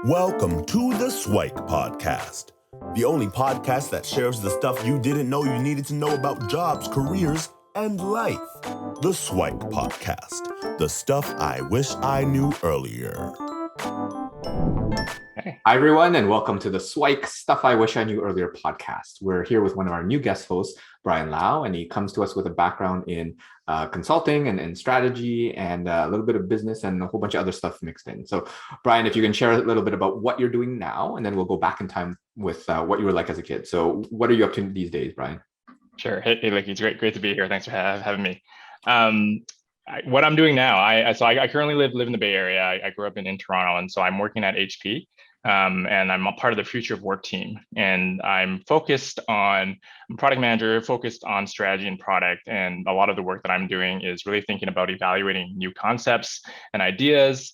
Welcome to the SIWIKE podcast, the only podcast that shares the stuff you didn't know you needed to know about jobs, careers, and life. The SIWIKE podcast, the stuff I wish I knew earlier. Hey. Hi, everyone, and welcome to the SIWIKE Stuff I Wish I Knew Earlier podcast. We're here with one of our new guest hosts, Brian Lau, and he comes to us with a background in consulting and strategy and a little bit of business and a whole bunch of other stuff mixed in. So, Brian, if you can share a little bit about what you're doing now, and then we'll go back in time with what you were like as a kid. So what are you up to these days, Brian? Sure. Hey, Luki, it's great to be here. Thanks for having me. What I'm doing now, I currently live in the Bay Area. I grew up in Toronto, and so I'm working at HP. And I'm a part of the Future of Work team. And I'm product manager, focused on strategy and product. And a lot of the work that I'm doing is really thinking about evaluating new concepts and ideas,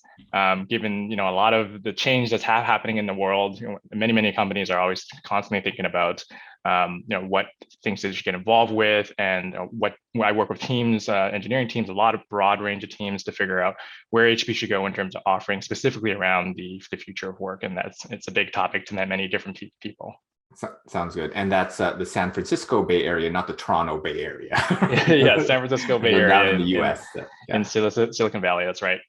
given a lot of the change that's happening in the world. Many companies are always constantly thinking about what things they should get involved with, and I work with teams, engineering teams, a lot of broad range of teams to figure out where HP should go in terms of offering specifically around the future of work. And it's a big topic to many different people. Sounds good. And that's the San Francisco Bay Area, not the Toronto Bay Area. Yeah, San Francisco Bay Area down in the US. In Silicon Valley, that's right.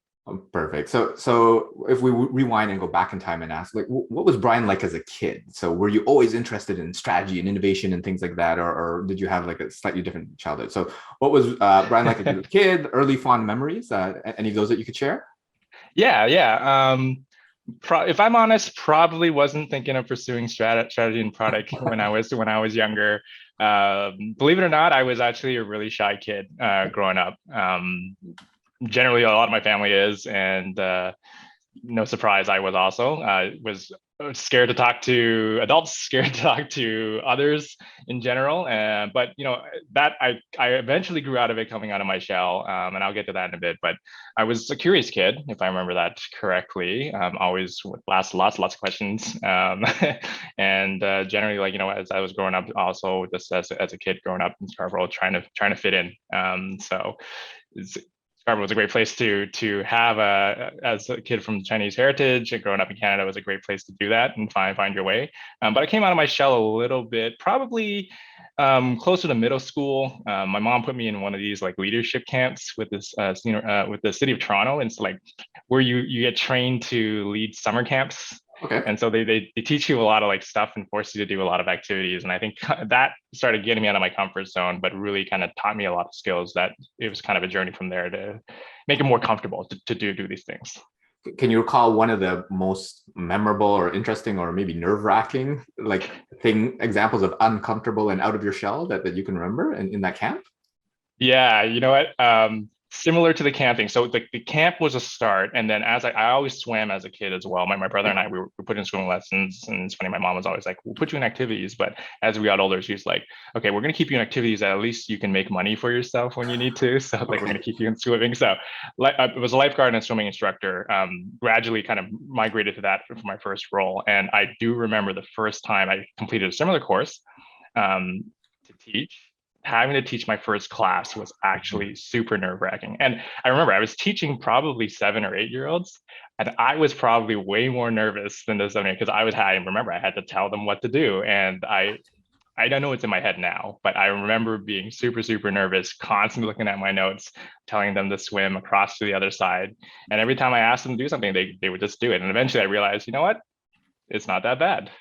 Perfect. So if we rewind and go back in time and ask, like, what was Brian like as a kid? So were you always interested in strategy and innovation and things like that, or did you have like a slightly different childhood? So what was Brian like as a kid? Early fond memories? Any of those that you could share? Yeah. If I'm honest, probably wasn't thinking of pursuing strategy and product when I was younger. Believe it or not, I was actually a really shy kid growing up. Generally, a lot of my family is, and no surprise, I was also. Was scared to talk to adults, scared to talk to others in general. But that I eventually grew out of it, coming out of my shell, and I'll get to that in a bit. But I was a curious kid, if I remember that correctly. Always with lots of questions, and generally, as I was growing up, also just as a kid growing up in Scarborough, trying to fit in. Scarborough was a great place to have as a kid from Chinese heritage, and growing up in Canada was a great place to do that and find your way. But I came out of my shell a little bit, probably closer to middle school. My mom put me in one of these like leadership camps with this with the city of Toronto, and it's like where you get trained to lead summer camps. Okay. And so they teach you a lot of like stuff and force you to do a lot of activities. And I think that started getting me out of my comfort zone, but really kind of taught me a lot of skills that it was kind of a journey from there to make it more comfortable to do these things. Can you recall one of the most memorable or interesting or maybe nerve-wracking examples of uncomfortable and out of your shell that you can remember in that camp? Yeah, you know what? Similar to the camping. So the camp was a start. And then as I always swam as a kid as well. My brother and I, we were put in swimming lessons. And it's funny, my mom was always like, we'll put you in activities. But as we got older, she was like, okay, we're going to keep you in activities that at least you can make money for yourself when you need to. So we're going to keep you in swimming. So I was a lifeguard and a swimming instructor, gradually kind of migrated to that for my first role. And I do remember the first time I completed a similar course to teach. Having to teach my first class was actually super nerve-wracking. And I remember I was teaching probably 7 or 8-year-olds, and I was probably way more nervous than the 7 because I had to tell them what to do. And I don't know what's in my head now, but I remember being super nervous, constantly looking at my notes, telling them to swim across to the other side. And every time I asked them to do something, they would just do it. And eventually I realized, you know what? It's not that bad.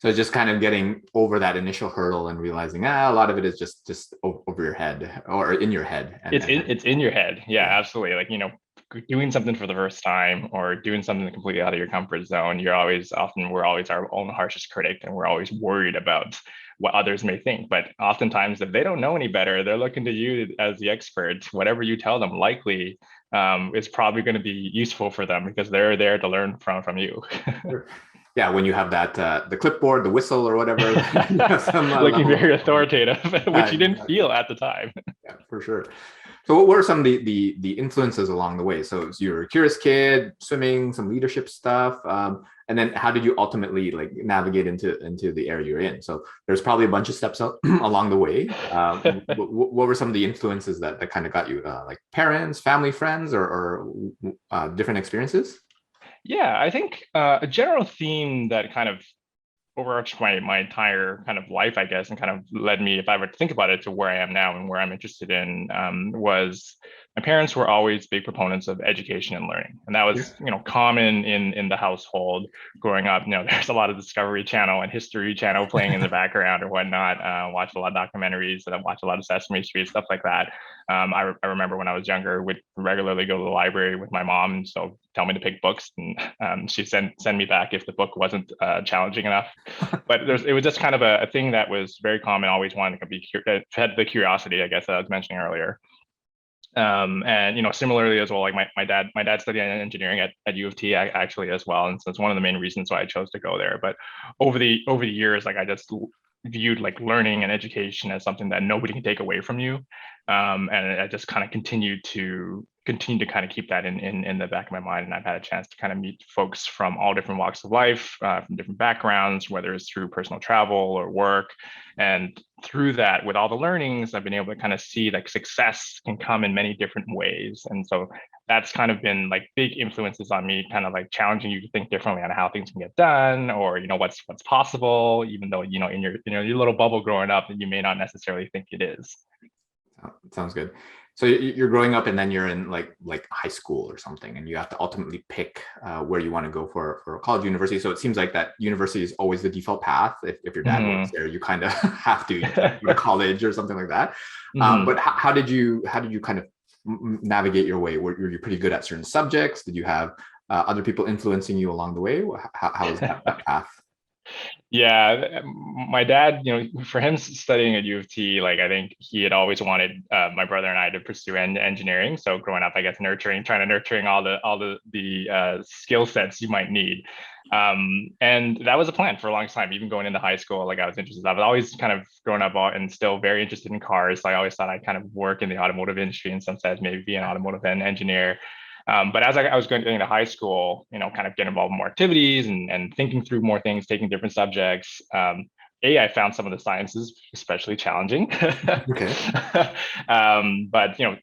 So just kind of getting over that initial hurdle and realizing a lot of it is just over your head or in your head. It's in your head. Yeah, absolutely. Like, doing something for the first time or doing something completely out of your comfort zone, we're always our own harshest critic, and we're always worried about what others may think. But oftentimes, if they don't know any better, they're looking to you as the expert. Whatever you tell them likely is probably going to be useful for them because they're there to learn from you. Sure. Yeah, when you have that the clipboard, the whistle, or whatever, looking very authoritative, which you didn't feel at the time. Yeah, for sure. So, what were some of the influences along the way? So, you're a curious kid, swimming, some leadership stuff, and then how did you ultimately navigate into the area you're in? So, there's probably a bunch of steps along the way. What were some of the influences that kind of got you, like parents, family, friends, or different experiences? Yeah, I think a general theme that kind of overarched my entire kind of life, I guess, and kind of led me, if I were to think about it, to where I am now and where I'm interested in, was my parents were always big proponents of education and learning, and that Yeah. was common in the household growing up. There's a lot of Discovery Channel and History Channel playing in the background or whatnot. Watched a lot of documentaries, and I watched a lot of Sesame Street, stuff like that. I remember when I was younger, would regularly go to the library with my mom, and so tell me to pick books, and she'd send me back if the book wasn't challenging enough. But it was just kind of a thing that was very common. Always wanted to be had the curiosity, I guess, that I was mentioning earlier. And similarly as well, like my dad studied engineering at U of T actually as well, and so it's one of the main reasons why I chose to go there. But over the years, like I just viewed like learning and education as something that nobody can take away from you, and I just kind of continue to kind of keep that in the back of my mind. And I've had a chance to kind of meet folks from all different walks of life, from different backgrounds, whether it's through personal travel or work. And through that, with all the learnings, I've been able to kind of see like success can come in many different ways. And so that's kind of been like big influences on me, kind of like challenging you to think differently on how things can get done, or what's possible, even though in your little bubble growing up, and you may not necessarily think it is. Sounds good. So you're growing up, and then you're in like high school or something, and you have to ultimately pick where you want to go for college, university. So it seems like that university is always the default path. If your dad works there, you kind of have to go to college or something like that. But how did you kind of navigate your way? Were you pretty good at certain subjects? Did you have other people influencing you along the way? How was that path? Yeah, my dad, for him studying at U of T, like I think he had always wanted my brother and I to pursue engineering. So growing up, I guess trying to nurturing all the skill sets you might need, and that was a plan for a long time. Even going into high school, like I was interested. I was always kind of growing up and still very interested in cars. So I always thought I'd kind of work in the automotive industry in some sense, maybe be an automotive engineer. But as I was going to high school, kind of getting involved in more activities and thinking through more things, taking different subjects. I found some of the sciences especially challenging. Okay. But you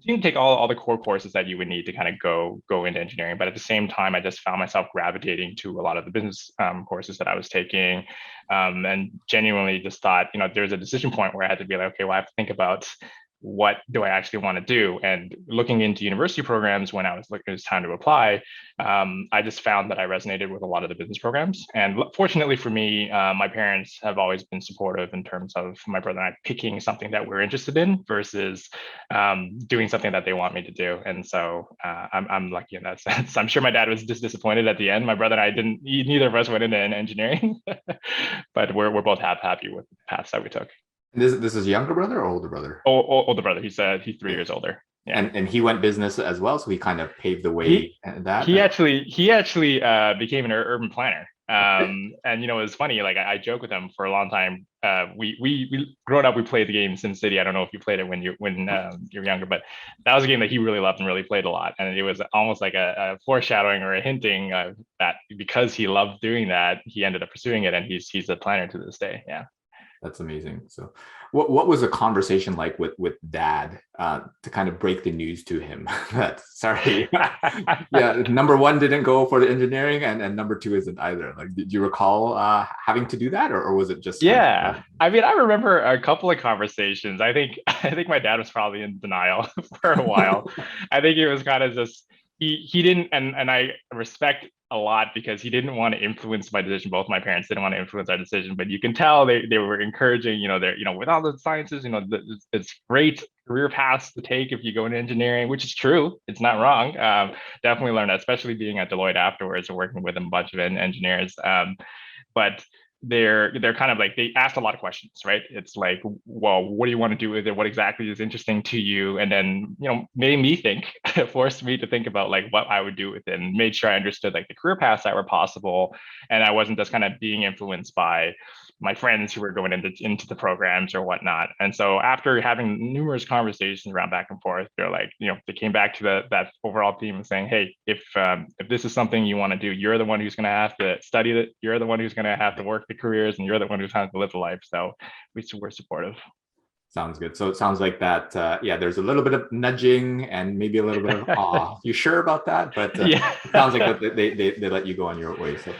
can take all the core courses that you would need to kind of go into engineering. But at the same time, I just found myself gravitating to a lot of the business courses that I was taking, and genuinely just thought, there's a decision point where I had to be like, okay, well, I have to think about what do I actually want to do? And looking into university programs when it was time to apply, I just found that I resonated with a lot of the business programs. And fortunately for me, my parents have always been supportive in terms of my brother and I picking something that we're interested in versus doing something that they want me to do. And so I'm lucky in that sense. I'm sure my dad was just disappointed at the end. My brother and I neither of us went into engineering, but we're both happy with the paths that we took. This is younger brother or older brother? Older brother. He's 3 years older. Yeah. And he went business as well, so he kind of paved the way He in that. he actually became an urban planner. And it was funny. Like I joke with him for a long time. We growing up, we played the game SimCity. I don't know if you played it when you're younger, but that was a game that he really loved and really played a lot. And it was almost like a foreshadowing or a hinting of that because he loved doing that, he ended up pursuing it, and he's a planner to this day. Yeah. That's amazing. So what was the conversation like with dad to kind of break the news to him that sorry, yeah, number one didn't go for the engineering and number two isn't either? Like, did you recall having to do that, or was it just Yeah, I mean, I remember a couple of conversations. I think my dad was probably in denial for a while. I think it was kind of just he didn't, and I respect a lot because he didn't want to influence my decision. Both my parents didn't want to influence our decision, but you can tell they were encouraging, they're, with all the sciences, it's great career paths to take if you go into engineering, which is true. It's not wrong. Definitely learned that, especially being at Deloitte afterwards and working with a bunch of engineers. But they're kind of like, they asked a lot of questions, right? It's like, well, what do you want to do with it? What exactly is interesting to you? And then, made me think, forced me to think about like what I would do with it, and made sure I understood like the career paths that were possible. And I wasn't just kind of being influenced by my friends who were going into the programs or whatnot. And so after having numerous conversations around back and forth, they're like, they came back to that overall theme of saying, hey, if this is something you want to do, you're the one who's going to have to study it. You're the one who's going to have to work the careers, and you're the one who's going to live the life. So we're supportive. Sounds good. So it sounds like that. Yeah, there's a little bit of nudging and maybe a little bit of awe. You sure about that? But Yeah. it sounds like that they let you go on your way. So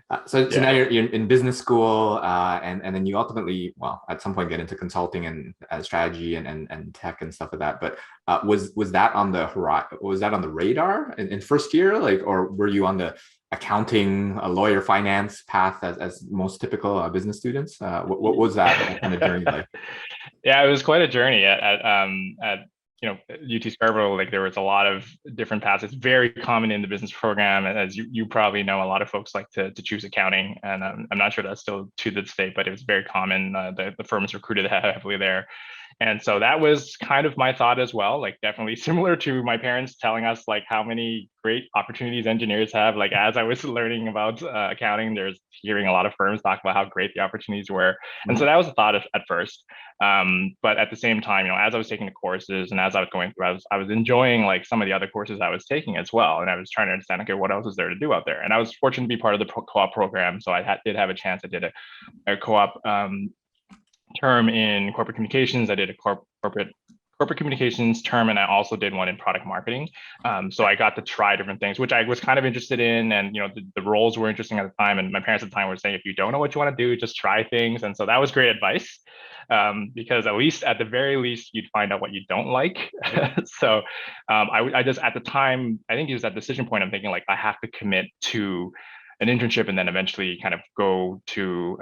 now Yeah. you're in business school, and then you ultimately, well, at some point get into consulting and strategy and tech and stuff like that. But was that on the horizon? Was that on the radar in first year, like, or were you on the accounting, a lawyer, finance path as most typical business students? What was that kind of journey like? Yeah, it was quite a journey at UT Scarborough. Like there was a lot of different paths. It's very common in the business program, and as you probably know, a lot of folks like to choose accounting, and I'm not sure that's still to this day, but it was very common. The firms recruited heavily there. And so that was kind of my thought as well, like definitely similar to my parents telling us like how many great opportunities engineers have. Like as I was learning about accounting, there's hearing a lot of firms talk about how great the opportunities were. And so that was a thought at first. But at the same time, as I was taking the courses and as I was going through, I was enjoying like some of the other courses I was taking as well. And I was trying to understand, okay, what else is there to do out there? And I was fortunate to be part of the co-op program. So I did have a chance. I did a co-op term in corporate communications. I did a corporate communications term, and I also did one in product marketing. So I got to try different things, which I was kind of interested in, and the roles were interesting at the time. And my parents at the time were saying, if you don't know what you want to do, just try things. And so that was great advice, because at the very least, you'd find out what you don't like. So I just at the time, I think it was that decision point. I'm thinking like I have to commit to an internship and then eventually kind of go to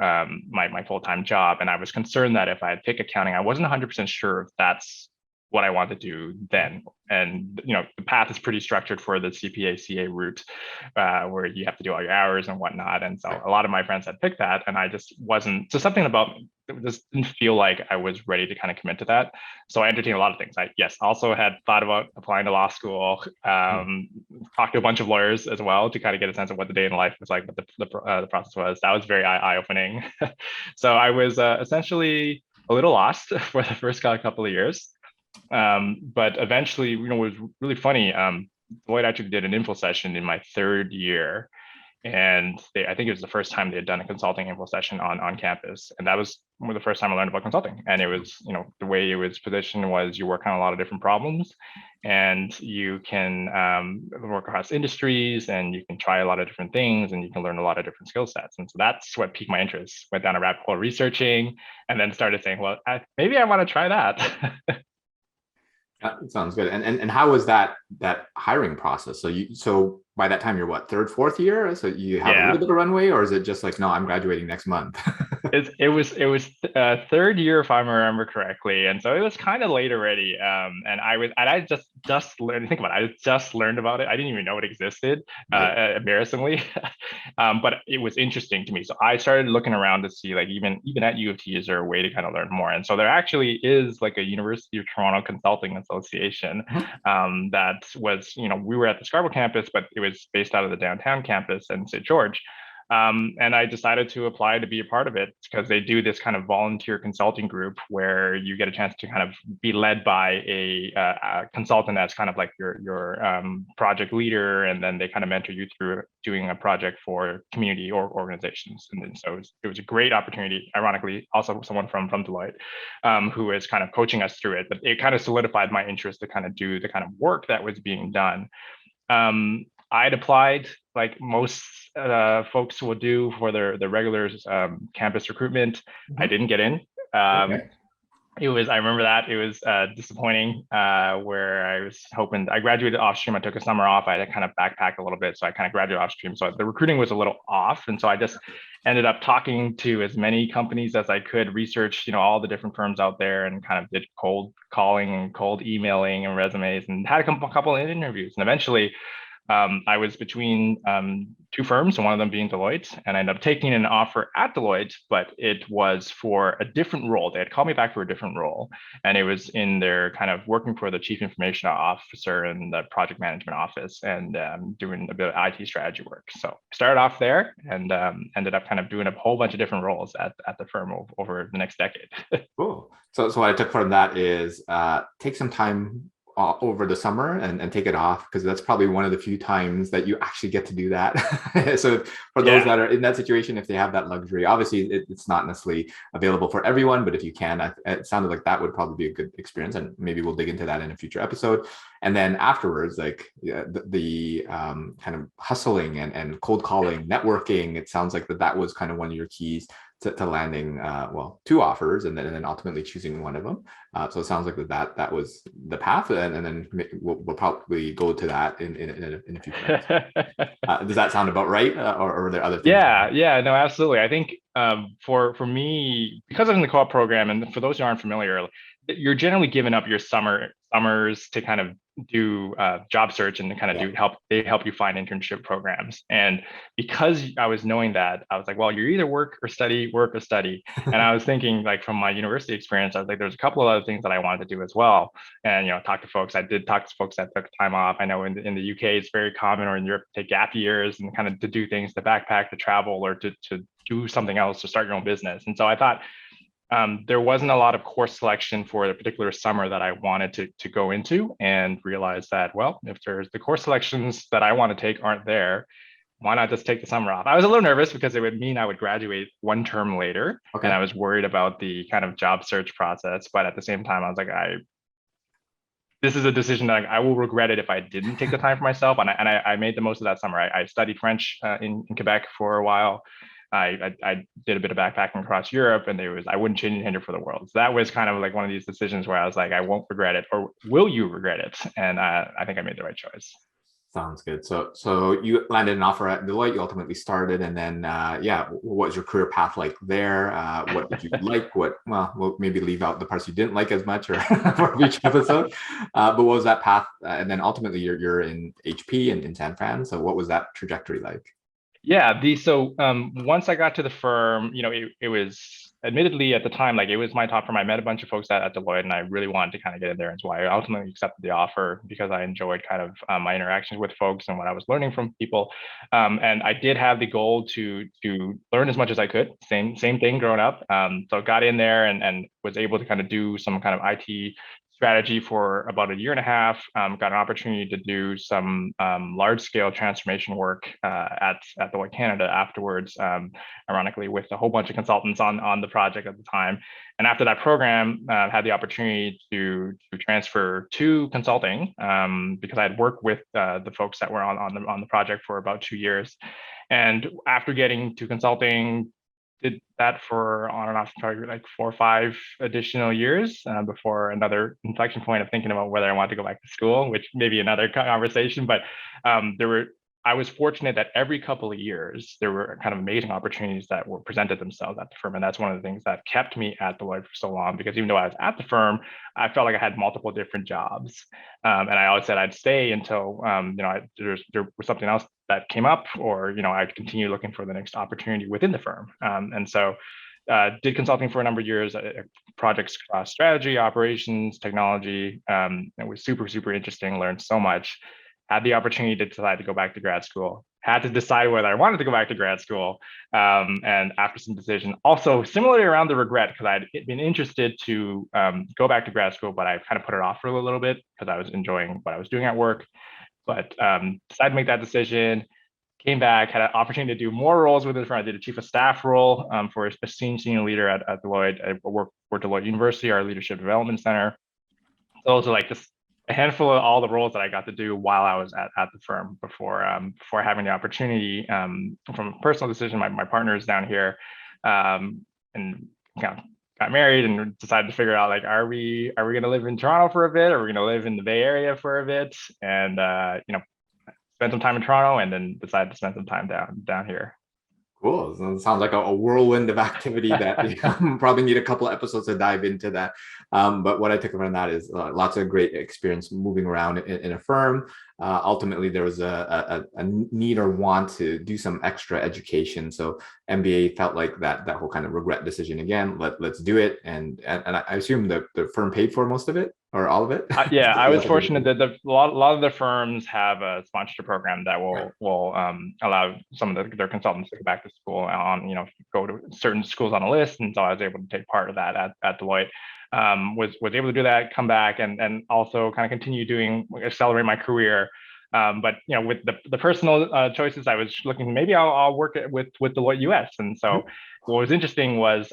my full-time job. And I was concerned that if I had picked accounting, I wasn't 100% sure if that's what I want to do then. And the path is pretty structured for the CPA CA route, where you have to do all your hours and whatnot. And so a lot of my friends had picked that, and I just wasn't. So something about it just didn't feel like I was ready to kind of commit to that. So I entertained a lot of things. I also had thought about applying to law school, talked to a bunch of lawyers as well to kind of get a sense of what the day in life was like, what the process was. That was very eye-opening. So I was essentially a little lost for the first couple of years. But eventually, it was really funny. Lloyd actually did an info session in my third year, and I think it was the first time they had done a consulting info session on campus, and that was the first time I learned about consulting. And it was, the way it was positioned was you work on a lot of different problems, and you can work across industries, and you can try a lot of different things, and you can learn a lot of different skill sets. And so that's what piqued my interest. Went down a rabbit hole researching, and then started saying, well, maybe I want to try that. That sounds good. And how was that hiring process? So by that time you're what, third, fourth year? So you have a little bit of runway, or is it just like, no, I'm graduating next month? It was third year, if I remember correctly, and so it was kind of late already. And I just learned. Think about it. I just learned about it. I didn't even know it existed, Right. embarrassingly. But it was interesting to me. So I started looking around to see, like, even at U of T, is there a way to kind of learn more? And so there actually is like a University of Toronto Consulting Association, that was, we were at the Scarborough campus, but it was based out of the downtown campus in St. George. And I decided to apply to be a part of it because they do this kind of volunteer consulting group where you get a chance to kind of be led by a consultant that's kind of like your project leader, and then they kind of mentor you through doing a project for community or organizations. And then so it was a great opportunity. Ironically, also someone from Deloitte, who is kind of coaching us through it. But it kind of solidified my interest to kind of do the kind of work that was being done. I'd applied like most folks will do for their regular campus recruitment. I didn't get in. Okay. I remember that it was disappointing, where I was hoping. I graduated off stream. I took a summer off. I had to kind of backpack a little bit, so I kind of graduated off stream. So the recruiting was a little off, and so I just ended up talking to as many companies as I could, research all the different firms out there, and kind of did cold calling and cold emailing and resumes, and had a couple of interviews, and eventually I was between two firms, one of them being Deloitte, and I ended up taking an offer at Deloitte, but it was for a different role. They had called me back for a different role, and it was in their kind of working for the chief information officer in the project management office, and doing a bit of IT strategy work. So started off there, and ended up kind of doing a whole bunch of different roles at the firm over the next decade. Cool. So what I took from that is take some time over the summer and take it off, because that's probably one of the few times that you actually get to do that. So for those that are in that situation, if they have that luxury, obviously it's not necessarily available for everyone, but if you can, it sounded like that would probably be a good experience, and maybe we'll dig into that in a future episode. And then afterwards, like the kind of hustling and cold calling, networking, it sounds like that was kind of one of your keys to landing, well, 2 offers, and then ultimately choosing one of them. So it sounds like that was the path, and then we'll probably go to that in a future episodes. Does that sound about right, or are there other things? Yeah, no, absolutely. I think for me, because I'm in the co-op program, and for those who aren't familiar, you're generally giving up your summers to kind of do job search and kind of they help you find internship programs. And because I was knowing that, I was like, well, you're either work or study. And I was thinking, like, from my university experience, I was like, there's a couple of other things that I wanted to do as well. And talk to folks. I did talk to folks that took time off. I know in the UK it's very common, or in Europe, to take gap years and kind of to do things, to backpack, to travel, or to do something else, to start your own business. And so I thought, there wasn't a lot of course selection for the particular summer that I wanted to go into, and realized that, well, if there's the course selections that I want to take aren't there, why not just take the summer off? I was a little nervous because it would mean I would graduate 1 term later. Okay. And I was worried about the kind of job search process. But at the same time, I was like, this is a decision that I will regret it if I didn't take the time for myself. And I made the most of that summer. I studied French in Quebec for a while. I did a bit of backpacking across Europe, and I wouldn't change it here for the world. So that was kind of like one of these decisions where I was like, I won't regret it, or will you regret it? And I think I made the right choice. Sounds good. So you landed an offer at Deloitte, you ultimately started, and then what was your career path like there? What did you like? We'll maybe leave out the parts you didn't like as much, or for each episode. But what was that path? And then ultimately you're in HP and in San Fran. So what was that trajectory like? Yeah, once I got to the firm, it was admittedly at the time, like, it was my top firm. I met a bunch of folks at Deloitte, and I really wanted to kind of get in there. And so I ultimately accepted the offer because I enjoyed kind of my interactions with folks and what I was learning from people. And I did have the goal to learn as much as I could. Same thing growing up. So I got in there and was able to kind of do some kind of IT strategy for about 1.5 years. Got an opportunity to do some large-scale transformation work at Deloitte Canada afterwards, ironically, with a whole bunch of consultants on the project at the time. And after that program, had the opportunity to transfer to consulting, because I had worked with the folks that were on the project for about 2 years. And after getting to consulting, did that for on and off probably like 4 or 5 additional years before another inflection point of thinking about whether I wanted to go back to school, which may be another conversation. But I was fortunate that every couple of years there were kind of amazing opportunities that were presented themselves at the firm, and that's one of the things that kept me at Deloitte for so long. Because even though I was at the firm, I felt like I had multiple different jobs, and I always said I'd stay until there was something else that came up, or I'd continue looking for the next opportunity within the firm. And so did consulting for a number of years, projects across strategy, operations, technology. It was super interesting, learned so much. Had the opportunity to decide to go back to grad school, had to decide whether I wanted to go back to grad school. And after some decision, also similarly around the regret, because I'd been interested to go back to grad school, but I kind of put it off for a little bit because I was enjoying what I was doing at work. But decided to make that decision, came back, had an opportunity to do more roles within the firm. I did a chief of staff role for a senior leader at Deloitte. I worked for Deloitte University, our leadership development center. So those are like just a handful of all the roles that I got to do while I was at the firm before having the opportunity, from a personal decision. My partner is down here, and got married and decided to figure out, like, are we going to live in Toronto for a bit, or are we going to live in the Bay Area for a bit? And spend some time in Toronto, and then decided to spend some time down here. Cool. So it sounds like a whirlwind of activity that probably need a couple of episodes to dive into that. But what I took from that is lots of great experience moving around in a firm. Ultimately, there was a need or want to do some extra education. So MBA felt like that whole kind of regret decision again. Let's do it. And I assume the firm paid for most of it or all of it. Yeah, I was fortunate that a lot of the firms have a sponsorship program that will allow some of their consultants to go back to school go to certain schools on a list. And so I was able to take part of that at Deloitte. was able to do that, come back, and also kind of continue accelerate my career. But with the personal choices, I was looking, maybe I'll work with Deloitte US. And so what was interesting was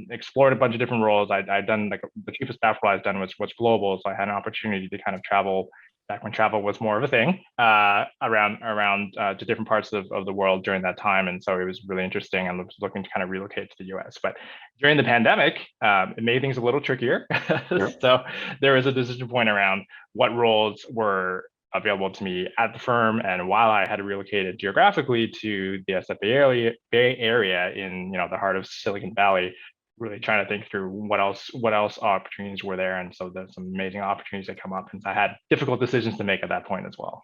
explored a bunch of different roles. I'd done, like, the chief of staff role I've done was global, so I had an opportunity to kind of travel back when travel was more of a thing, around to different parts of the world during that time. And so it was really interesting. I was looking to kind of relocate to the US. But during the pandemic, it made things a little trickier. Sure. So there was a decision point around what roles were available to me at the firm. And while I had relocated geographically to the Bay Area in the heart of Silicon Valley, really trying to think through what else opportunities were there. And so there's some amazing opportunities that come up, and I had difficult decisions to make at that point as well.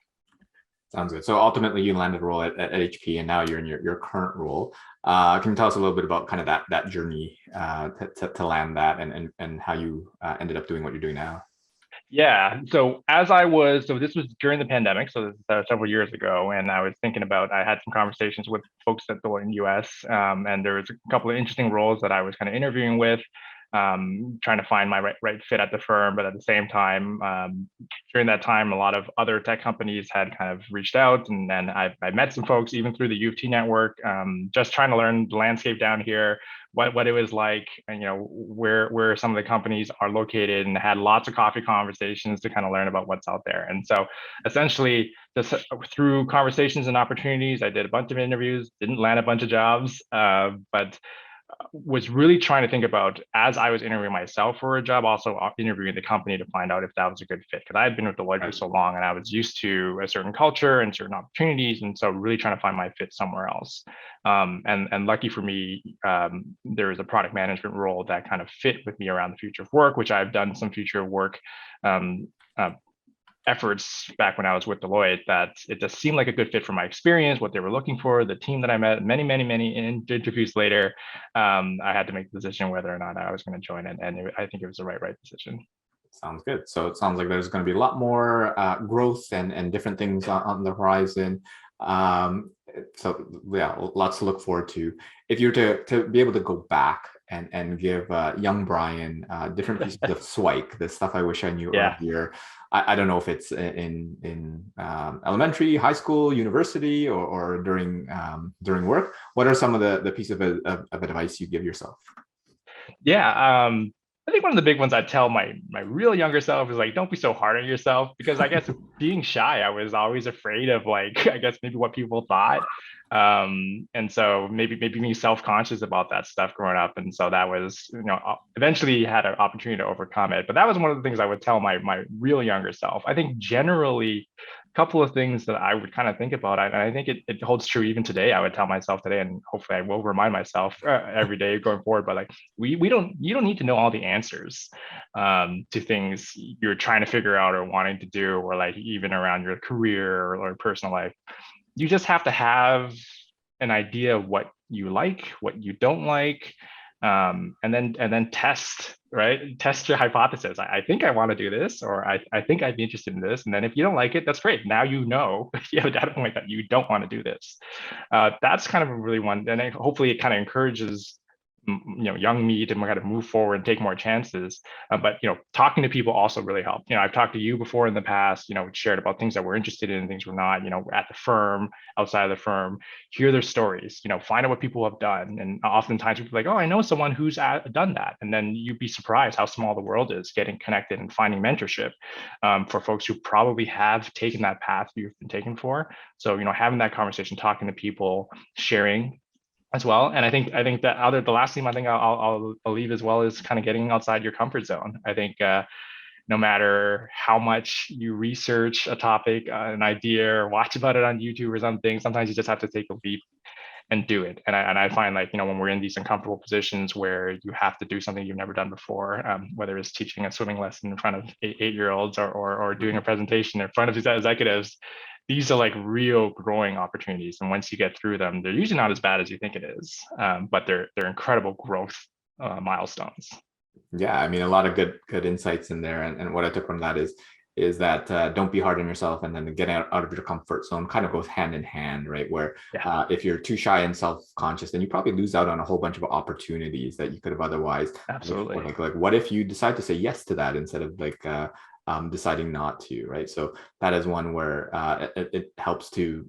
Sounds good. So ultimately you landed a role at HP, and now you're in your current role. Can you tell us a little bit about kind of that journey to land that, and how you ended up doing what you're doing now? Yeah. So this was during the pandemic, so this is several years ago, and I was thinking about, I had some conversations with folks at Deloitte in the US, and there was a couple of interesting roles that I was kind of interviewing with, trying to find my right fit at the firm. But at the same time, during that time, a lot of other tech companies had kind of reached out, and then I met some folks even through the U of T network, just trying to learn the landscape down here, what it was like, and where some of the companies are located, and had lots of coffee conversations to kind of learn about what's out there. And so essentially, just through conversations and opportunities, I did a bunch of interviews, didn't land a bunch of jobs, but was really trying to think about, as I was interviewing myself for a job, also interviewing the company to find out if that was a good fit. Because I had been with Deloitte for so long, and I was used to a certain culture and certain opportunities, and so really trying to find my fit somewhere else. And lucky for me, there was a product management role that kind of fit with me around the future of work, which I've done some future work efforts back when I was with Deloitte, that it just seemed like a good fit for my experience, what they were looking for, the team that I met. Many interviews later, I had to make the decision whether or not I was going to join it, and I think it was the right decision. Sounds good. So it sounds like there's going to be a lot more growth and different things on the horizon. So yeah, lots to look forward to. If you're to be able to go back and give young Brian different pieces of SWIKE, the stuff I wish I knew earlier. I don't know if it's in elementary, high school, university, or during work. What are some of the pieces of advice you give yourself? Yeah, I think one of the big ones I tell my real younger self is, like, don't be so hard on yourself, because I guess being shy, I was always afraid of, like, I guess maybe what people thought. And so maybe being self-conscious about that stuff growing up. And so that was, eventually had an opportunity to overcome it. But that was one of the things I would tell my real younger self. I think generally, a couple of things that I would kind of think about, and I think it holds true even today. I would tell myself today, and hopefully I will remind myself every day going forward. But, like, you don't need to know all the answers to things you're trying to figure out or wanting to do, or, like, even around your career or personal life. You just have to have an idea of what you like, what you don't like, and then test your hypothesis. I think I want to do this, or I think I'd be interested in this. And then if you don't like it, that's great. Now you have a data point that you don't want to do this. That's kind of a really one, and hopefully it kind of encourages young me to kind of move forward and take more chances. But talking to people also really helped. I've talked to you before in the past, shared about things that we're interested in, things we're not, at the firm, outside of the firm, hear their stories, find out what people have done. And oftentimes people are like, oh, I know someone who's done that. And then you'd be surprised how small the world is, getting connected and finding mentorship for folks who probably have taken that path you've been taken for. So, having that conversation, talking to people, sharing as well. And I think that the last thing I think I'll leave as well is kind of getting outside your comfort zone. I think no matter how much you research a topic, an idea, or watch about it on YouTube or something, sometimes you just have to take a leap and do it. And I find, like, when we're in these uncomfortable positions where you have to do something you've never done before, whether it's teaching a swimming lesson in front of eight-year-olds or doing a presentation in front of these executives, these are, like, real growing opportunities. And once you get through them, they're usually not as bad as you think it is, but they're incredible growth milestones. Yeah, I mean, a lot of good insights in there. And what I took from that is is that don't be hard on yourself, and then getting out of your comfort zone kind of goes hand in hand, right? Where if you're too shy and self-conscious, then you probably lose out on a whole bunch of opportunities that you could have otherwise. Absolutely. Like what if you decide to say yes to that instead of like deciding not to, right? So that is one where it helps to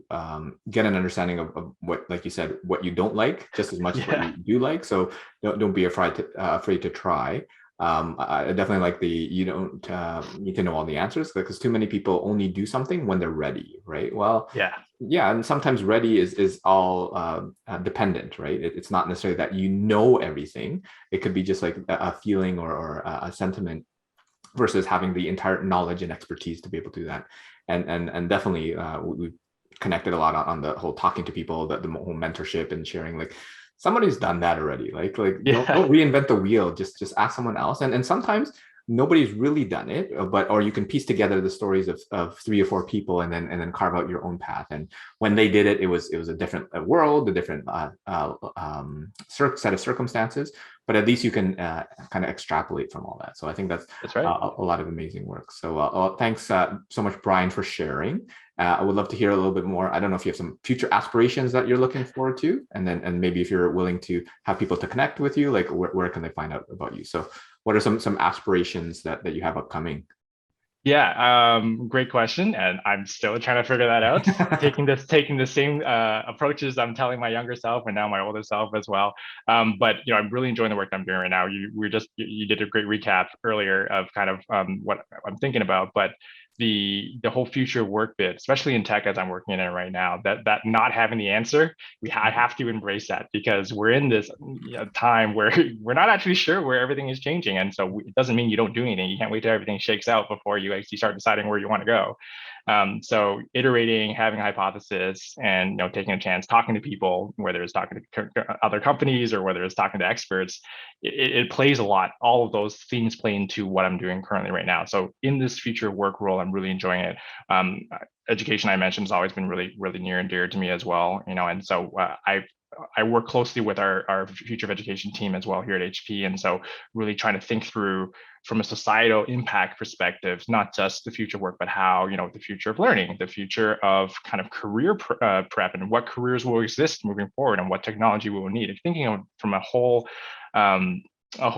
get an understanding of what, like you said, what you don't like just as much as what you do like. So don't be afraid to try. I definitely like you don't need to know all the answers, because too many people only do something when they're ready, right? Well, yeah, and sometimes ready is all dependent, right? It's not necessarily that you know everything. It could be just like a feeling or a sentiment, versus having the entire knowledge and expertise to be able to do that. And definitely we've connected a lot on the whole talking to people, the whole mentorship and sharing, like somebody's done that already. Like don't reinvent the wheel. Just ask someone else. And sometimes nobody's really done it, or you can piece together the stories of 3 or 4 people and then carve out your own path. And when they did it, it was a different world, a different set of circumstances, but at least you can kind of extrapolate from all that. So I think that's right. A lot of amazing work. So thanks so much, Brian, for sharing. I would love to hear a little bit more. I don't know if you have some future aspirations that you're looking forward to, and maybe if you're willing to have people to connect with you, like where can they find out about you? So what are some aspirations that you have upcoming? Yeah, great question, and I'm still trying to figure that out. taking the same approaches I'm telling my younger self and now my older self as well. But I'm really enjoying the work I'm doing right now. You did a great recap earlier of kind of what I'm thinking about, but the whole future work bit, especially in tech as I'm working in it right now, that not having the answer, I have to embrace that, because we're in this time where we're not actually sure where everything is changing. And so it doesn't mean you don't do anything. You can't wait till everything shakes out before you actually start deciding where you want to go. So iterating, having a hypothesis, and taking a chance, talking to people, whether it's talking to other companies or whether it's talking to experts, it plays a lot. All of those things play into what I'm doing currently right now. So in this future work role, I'm really enjoying it. Education, I mentioned, has always been really, really near and dear to me as well. And so I work closely with our future of education team as well here at HP. And so really trying to think through from a societal impact perspective, not just the future work, but how, the future of learning, the future of kind of career prep, and what careers will exist moving forward, and what technology we will need. And thinking of from a whole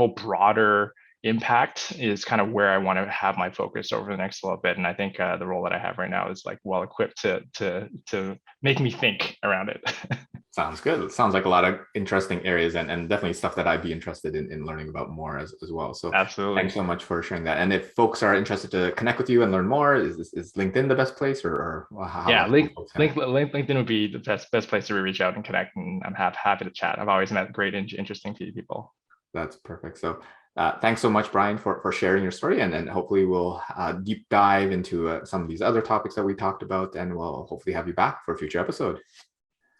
broader impact is kind of where I want to have my focus over the next little bit. And I think the role that I have right now is like well equipped to make me think around it. Sounds good. It sounds like a lot of interesting areas, and definitely stuff that I'd be interested in learning about more as well. So absolutely. Thanks so much for sharing that. And if folks are interested to connect with you and learn more, is LinkedIn the best place, or how? Yeah, LinkedIn would be the best place to reach out and connect. And I'm happy to chat. I've always met great, interesting people. That's perfect. So thanks so much, Brian, for sharing your story. And hopefully we'll deep dive into some of these other topics that we talked about, and we'll hopefully have you back for a future episode.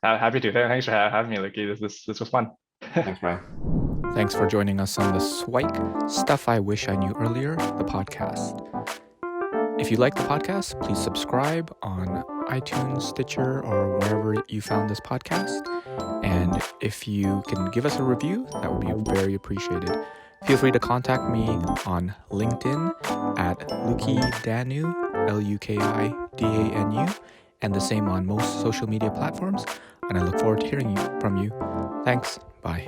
Happy to. Thanks for having me, Luki. This was fun. Thanks, Brian. Thanks for joining us on the SIWIKE Stuff I Wish I Knew Earlier, the podcast. If you like the podcast, please subscribe on iTunes, Stitcher, or wherever you found this podcast. And if you can give us a review, that would be very appreciated. Feel free to contact me on LinkedIn at Luki Danu, LUKIDANU, and the same on most social media platforms. And I look forward to hearing from you. Thanks. Bye.